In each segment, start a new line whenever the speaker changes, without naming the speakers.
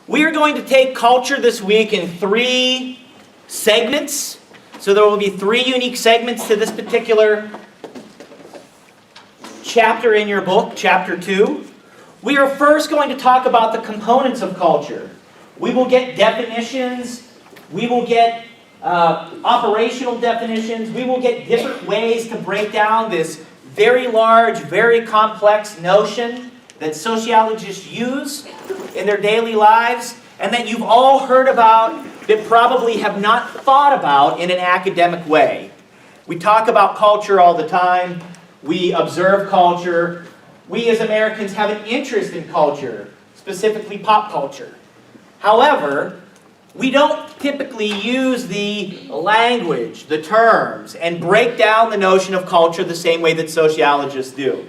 We are going to take culture this week in 3 segments. So there will be 3 unique segments to this particular chapter in your book, chapter 2. We are first going to talk about the components of culture. We will get definitions. We will get operational definitions. We will get different ways to break down this very large, very complex notion that sociologists use in their daily lives and that you've all heard about but probably have not thought about in an academic way. We talk about culture all the time. We observe culture. We as Americans have an interest in culture, specifically pop culture. However, we don't typically use the language, the terms, and break down the notion of culture the same way that sociologists do.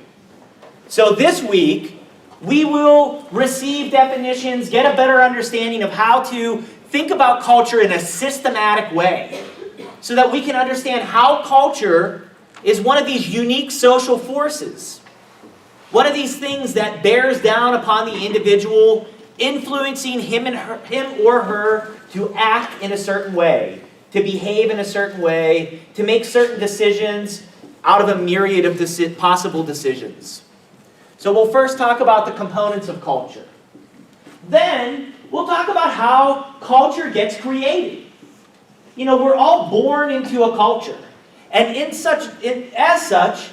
So this week, we will receive definitions, get a better understanding of how to think about culture in a systematic way, so that we can understand how culture is one of these unique social forces. One of these things that bears down upon the individual, influencing him or her to act in a certain way, to behave in a certain way, to make certain decisions out of a myriad of possible decisions. So we'll first talk about the components of culture. Then we'll talk about how culture gets created. You know, we're all born into a culture. And as such,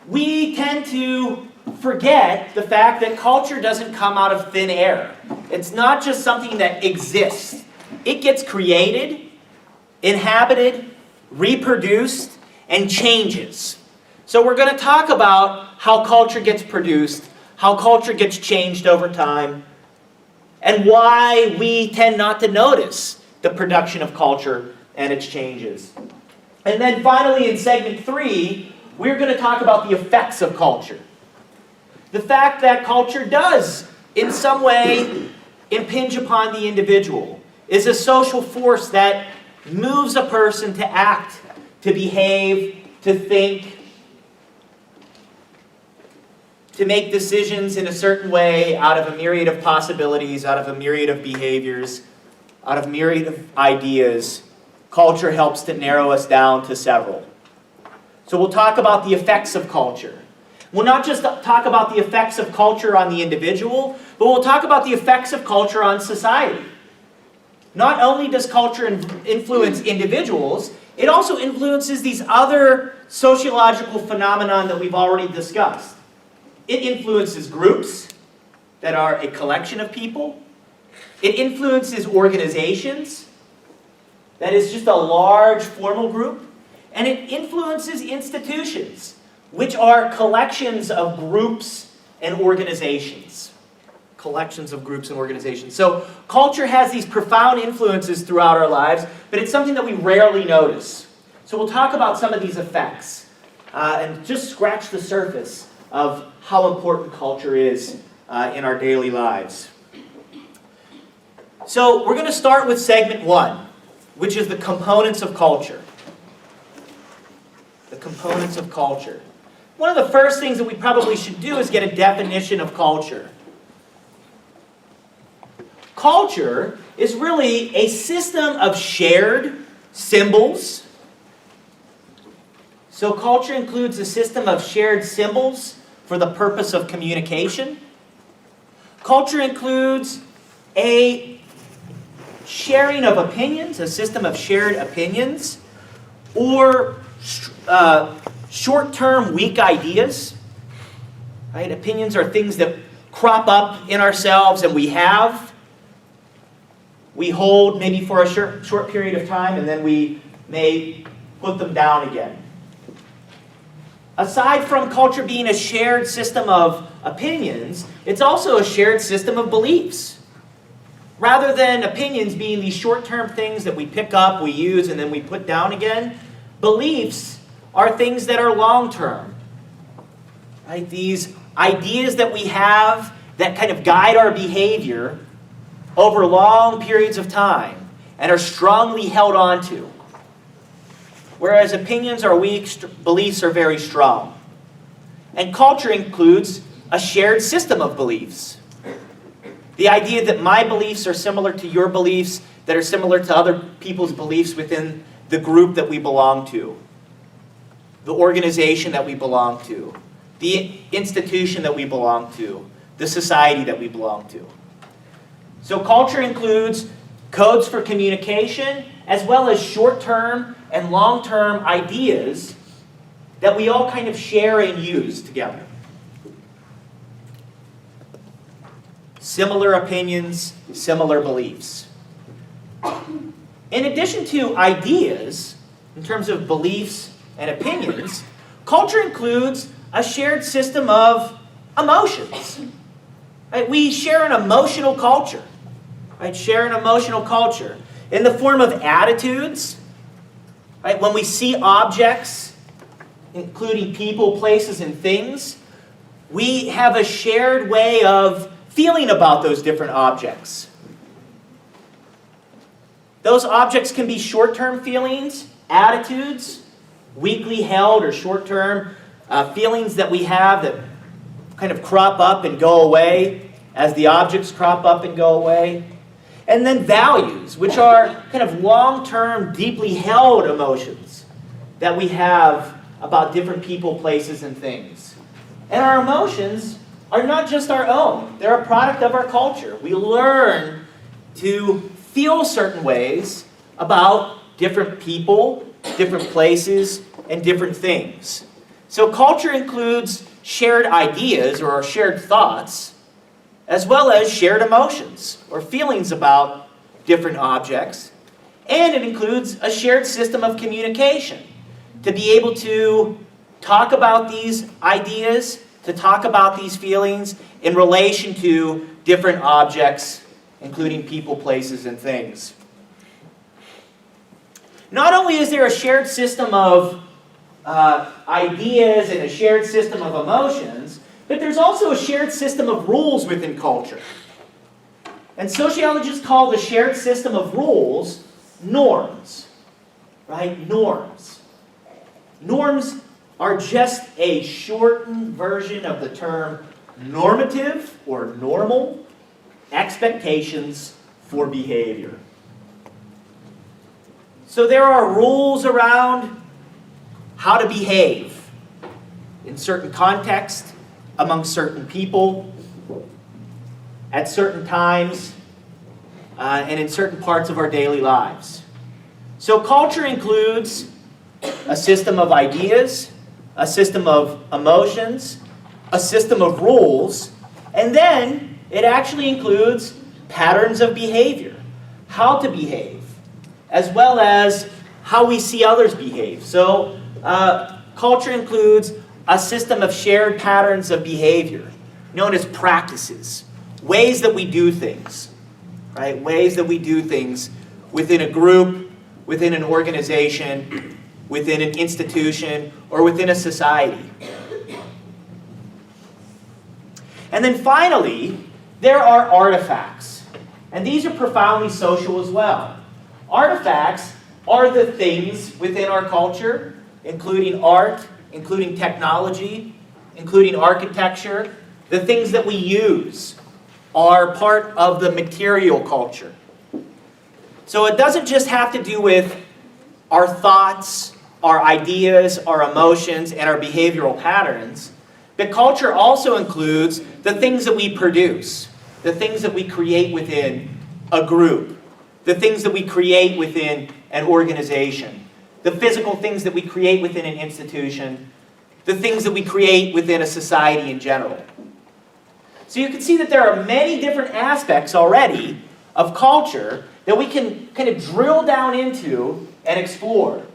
we tend to forget the fact that culture doesn't come out of thin air. It's not just something that exists. It gets created, inhabited, reproduced, and changes. So we're going to talk about how culture gets produced, how culture gets changed over time, and why we tend not to notice the production of culture and its changes. And then finally, in segment 3, we're going to talk about the effects of culture. The fact that culture does, in some way, impinge upon the individual, is a social force that moves a person to act, to behave, to think, to make decisions in a certain way out of a myriad of possibilities, out of a myriad of behaviors, out of a myriad of ideas. Culture helps to narrow us down to several. So we'll talk about the effects of culture. We'll not just talk about the effects of culture on the individual, but we'll talk about the effects of culture on society. Not only does culture influence individuals, it also influences these other sociological phenomena that we've already discussed. It influences groups that are a collection of people. It influences organizations, that is just a large formal group. And it influences institutions, which are collections of groups and organizations. Collections of groups and organizations. So culture has these profound influences throughout our lives, but it's something that we rarely notice. So we'll talk about some of these effects and just scratch the surface of how important culture is in our daily lives. So we're going to start with segment 1, which is the components of culture. The components of culture. One of the first things that we probably should do is get a definition of culture. Culture is really a system of shared symbols. So culture includes a system of shared symbols for the purpose of communication. Culture includes a sharing of opinions, a system of shared opinions, or short-term weak ideas. Right? Opinions are things that crop up in ourselves and we hold maybe for a short period of time, and then we may put them down again. Aside from culture being a shared system of opinions, it's also a shared system of beliefs. Rather than opinions being these short-term things that we pick up, we use, and then we put down again, beliefs are things that are long-term. Right? These ideas that we have that kind of guide our behavior over long periods of time and are strongly held on to. Whereas opinions are weak, beliefs are very strong. And culture includes a shared system of beliefs. The idea that my beliefs are similar to your beliefs, that are similar to other people's beliefs within the group that we belong to, the organization that we belong to, the institution that we belong to, the society that we belong to. So culture includes codes for communication, as well as short-term and long-term ideas that we all kind of share and use together. Similar opinions, similar beliefs. In addition to ideas, in terms of beliefs and opinions, culture includes a shared system of emotions. Right? We share an emotional culture. Right? Share an emotional culture in the form of attitudes. Right? When we see objects, including people, places, and things, we have a shared way of feeling about those different objects. Those objects can be short-term feelings, attitudes, weakly held or short-term feelings that we have that kind of crop up and go away as the objects crop up and go away. And then values, which are kind of long-term, deeply held emotions that we have about different people, places, and things. And our emotions are not just our own. They're a product of our culture. We learn to feel certain ways about different people, different places, and different things. So culture includes shared ideas or shared thoughts, as well as shared emotions or feelings about different objects. And it includes a shared system of communication to be able to talk about these ideas, to talk about these feelings in relation to different objects, including people, places, and things. Not only is there a shared system of ideas and a shared system of emotions, but there's also a shared system of rules within culture. And sociologists call the shared system of rules norms. Right? Norms. Norms are just a shortened version of the term normative or normal expectations for behavior. So there are rules around how to behave in certain contexts, among certain people, at certain times, and in certain parts of our daily lives. So culture includes a system of ideas, a system of emotions, a system of rules, and then it actually includes patterns of behavior, how to behave, as well as how we see others behave. So culture includes a system of shared patterns of behavior, known as practices, ways that we do things, right? Ways that we do things within a group, within an organization, within an institution, or within a society. And then finally, there are artifacts. And these are profoundly social as well. Artifacts are the things within our culture, including art, including technology, including architecture. The things that we use are part of the material culture. So it doesn't just have to do with our thoughts, our ideas, our emotions, and our behavioral patterns. But culture also includes the things that we produce, the things that we create within a group, the things that we create within an organization, the physical things that we create within an institution, the things that we create within a society in general. So you can see that there are many different aspects already of culture that we can kind of drill down into and explore.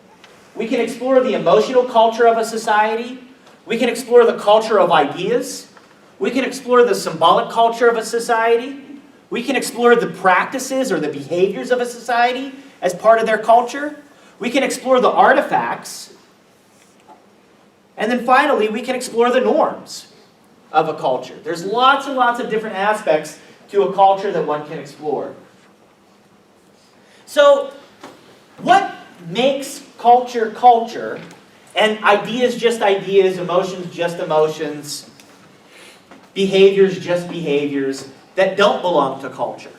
We can explore the emotional culture of a society. We can explore the culture of ideas. We can explore the symbolic culture of a society. We can explore the practices or the behaviors of a society as part of their culture. We can explore the artifacts. And then finally, we can explore the norms of a culture. There's lots and lots of different aspects to a culture that one can explore. So, what makes culture culture, and ideas just ideas, emotions just emotions, behaviors just behaviors, that don't belong to culture.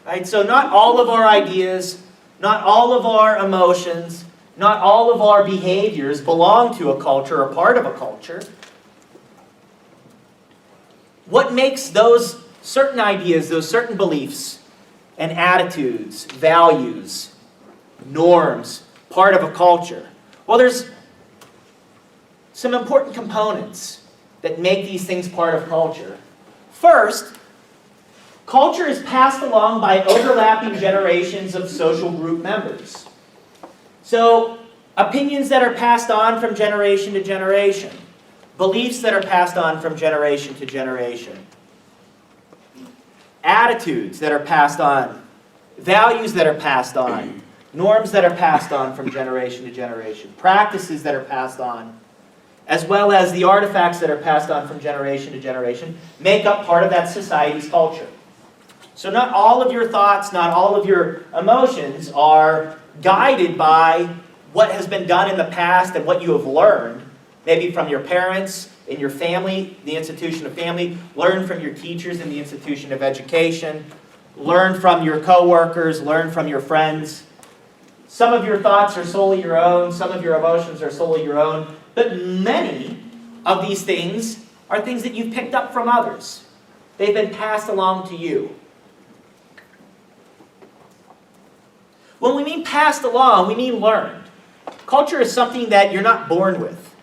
Right? So not all of our ideas, not all of our emotions, not all of our behaviors belong to a culture or part of a culture. What makes those certain ideas, those certain beliefs and attitudes, values, norms, part of a culture? Well, there's some important components that make these things part of culture. First, culture is passed along by overlapping generations of social group members. So, opinions that are passed on from generation to generation, beliefs that are passed on from generation to generation, attitudes that are passed on, values that are passed on, norms that are passed on from generation to generation, practices that are passed on, as well as the artifacts that are passed on from generation to generation, make up part of that society's culture. So not all of your thoughts, not all of your emotions are guided by what has been done in the past and what you have learned, maybe from your parents, in your family, the institution of family, learn from your teachers in the institution of education, learn from your coworkers, learn from your friends. Some of your thoughts are solely your own, some of your emotions are solely your own, but many of these things are things that you've picked up from others. They've been passed along to you. When we mean passed along, we mean learned. Culture is something that you're not born with.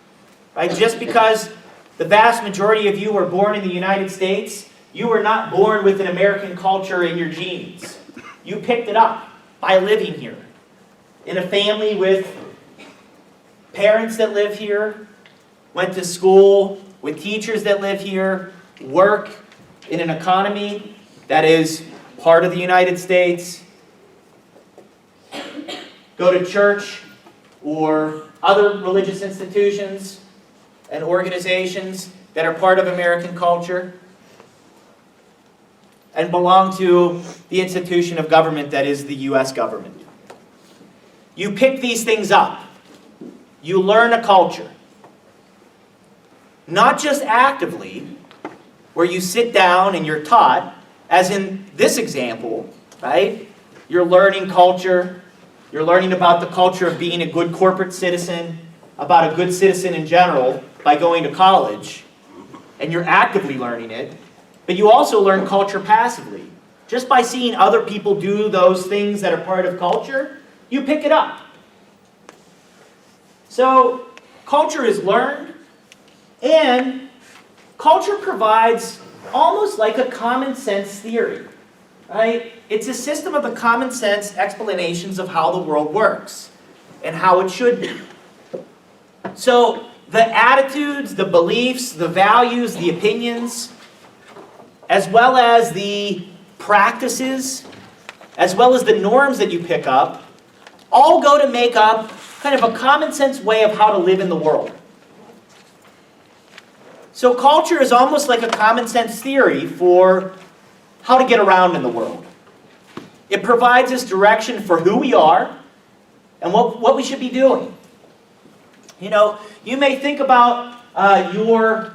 Right? Just because the vast majority of you were born in the United States, you were not born with an American culture in your genes. You picked it up by living here. In a family with parents that live here, went to school, with teachers that live here, work in an economy that is part of the United States, go to church or other religious institutions and organizations that are part of American culture, and belong to the institution of government that is the U.S. government. You pick these things up. You learn a culture. Not just actively, where you sit down and you're taught, as in this example, right? You're learning culture. You're learning about the culture of being a good corporate citizen, about a good citizen in general, by going to college. And you're actively learning it. But you also learn culture passively. Just by seeing other people do those things that are part of culture, you pick it up. So, culture is learned, and culture provides almost like a common sense theory. Right? It's a system of the common sense explanations of how the world works and how it should be. So, the attitudes, the beliefs, the values, the opinions, as well as the practices, as well as the norms that you pick up, all go to make up kind of a common sense way of how to live in the world. So culture is almost like a common sense theory for how to get around in the world. It provides us direction for who we are and what we should be doing. You know, you may think about your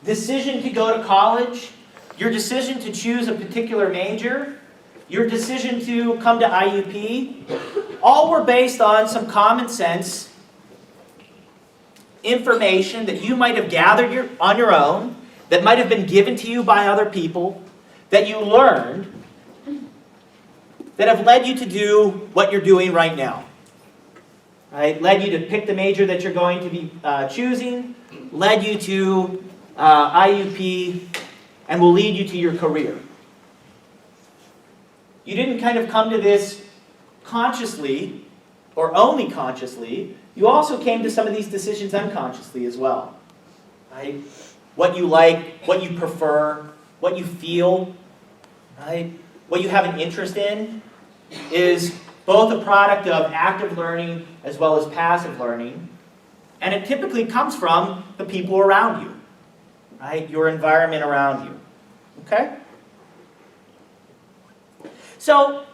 decision to go to college, your decision to choose a particular major, your decision to come to IUP, all were based on some common sense information that you might have gathered on your own, that might have been given to you by other people, that you learned, that have led you to do what you're doing right now. Right? Led you to pick the major that you're going to be choosing, led you to IUP, and will lead you to your career. You didn't kind of come to this consciously, or only consciously. You also came to some of these decisions unconsciously as well. Right? What you like, what you prefer, what you feel, right? What you have an interest in is both a product of active learning as well as passive learning. And it typically comes from the people around you, right? Your environment around you. Okay? So,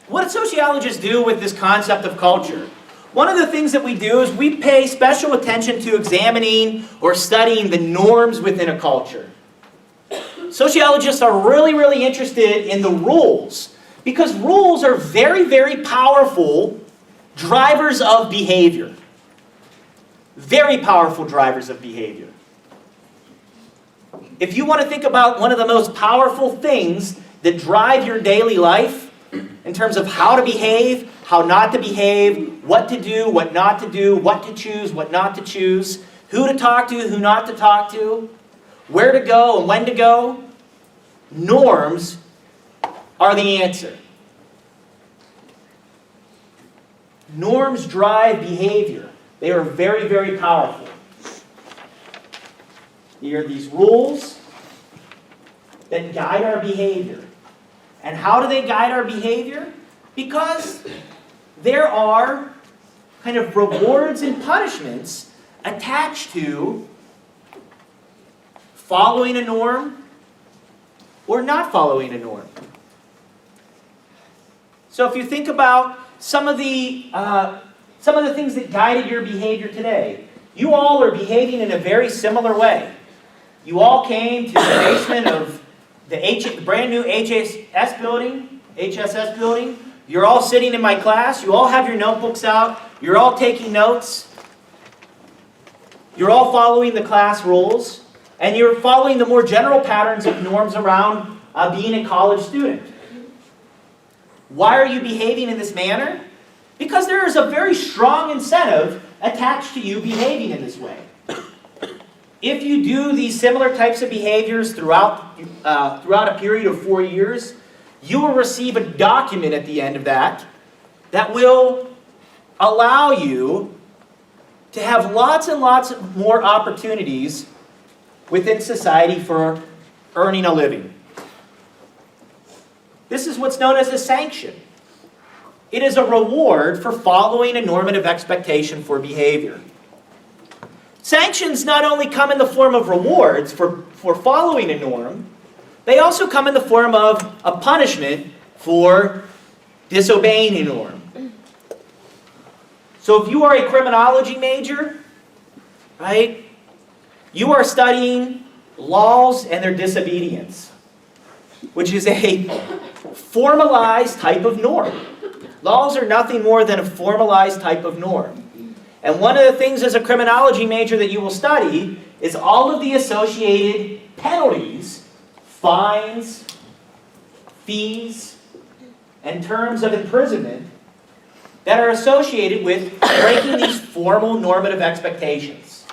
what do sociologists do with this concept of culture? One of the things that we do is we pay special attention to examining or studying the norms within a culture. Sociologists are really, really interested in the rules because rules are very, very powerful drivers of behavior. Very powerful drivers of behavior. If you want to think about one of the most powerful things that drive your daily life in terms of how to behave, how not to behave, what to do, what not to do, what to choose, what not to choose, who to talk to, who not to talk to, where to go and when to go, norms are the answer. Norms drive behavior. They are very, very powerful. They are these rules that guide our behavior. And how do they guide our behavior? Because there are kind of rewards and punishments attached to following a norm or not following a norm. So if you think about some of the things that guided your behavior today, you all are behaving in a very similar way. You all came to the basement of the brand new HSS building. You're all sitting in my class. You all have your notebooks out. You're all taking notes. You're all following the class rules. And you're following the more general patterns of norms around being a college student. Why are you behaving in this manner? Because there is a very strong incentive attached to you behaving in this way. If you do these similar types of behaviors throughout a period of 4 years, you will receive a document at the end of that will allow you to have lots and lots more opportunities within society for earning a living. This is what's known as a sanction. It is a reward for following a normative expectation for behavior. Sanctions not only come in the form of rewards for following a norm, they also come in the form of a punishment for disobeying a norm. So if you are a criminology major, right, you are studying laws and their disobedience, which is a formalized type of norm. Laws are nothing more than a formalized type of norm. And one of the things as a criminology major that you will study is all of the associated penalties, fines, fees, and terms of imprisonment that are associated with breaking these formal normative expectations.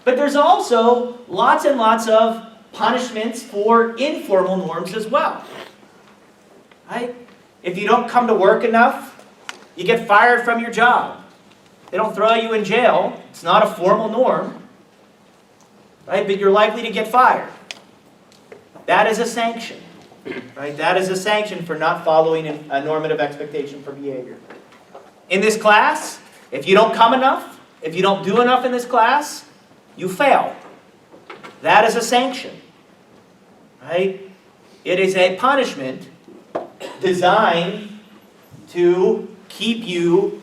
But there's also lots and lots of punishments for informal norms as well. Right? If you don't come to work enough, you get fired from your job. They don't throw you in jail. It's not a formal norm. Right? But you're likely to get fired. That is a sanction. Right? That is a sanction for not following a normative expectation for behavior. In this class, if you don't come enough, if you don't do enough in this class, you fail. That is a sanction. Right? It is a punishment designed to keep you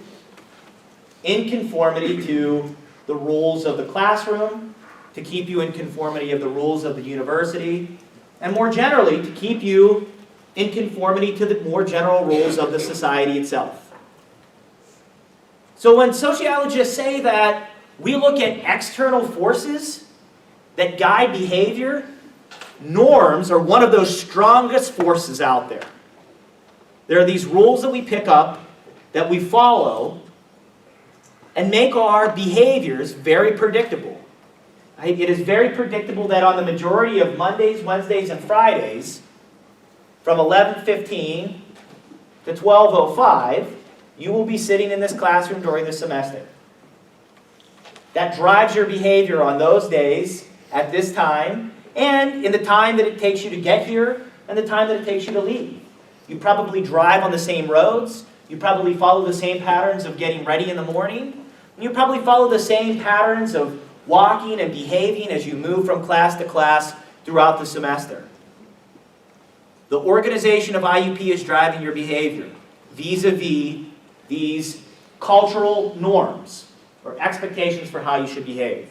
in conformity to the rules of the classroom, to keep you in conformity of the rules of the university, and more generally, to keep you in conformity to the more general rules of the society itself. So when sociologists say that we look at external forces that guide behavior, norms are one of those strongest forces out there. There are these rules that we pick up, that we follow, and make our behaviors very predictable. Right? It is very predictable that on the majority of Mondays, Wednesdays, and Fridays, from 11:15 to 12:05, you will be sitting in this classroom during the semester. That drives your behavior on those days, at this time, and in the time that it takes you to get here, and the time that it takes you to leave. You probably drive on the same roads. You probably follow the same patterns of getting ready in the morning. And you probably follow the same patterns of walking and behaving as you move from class to class throughout the semester. The organization of IUP is driving your behavior vis-a-vis these cultural norms or expectations for how you should behave.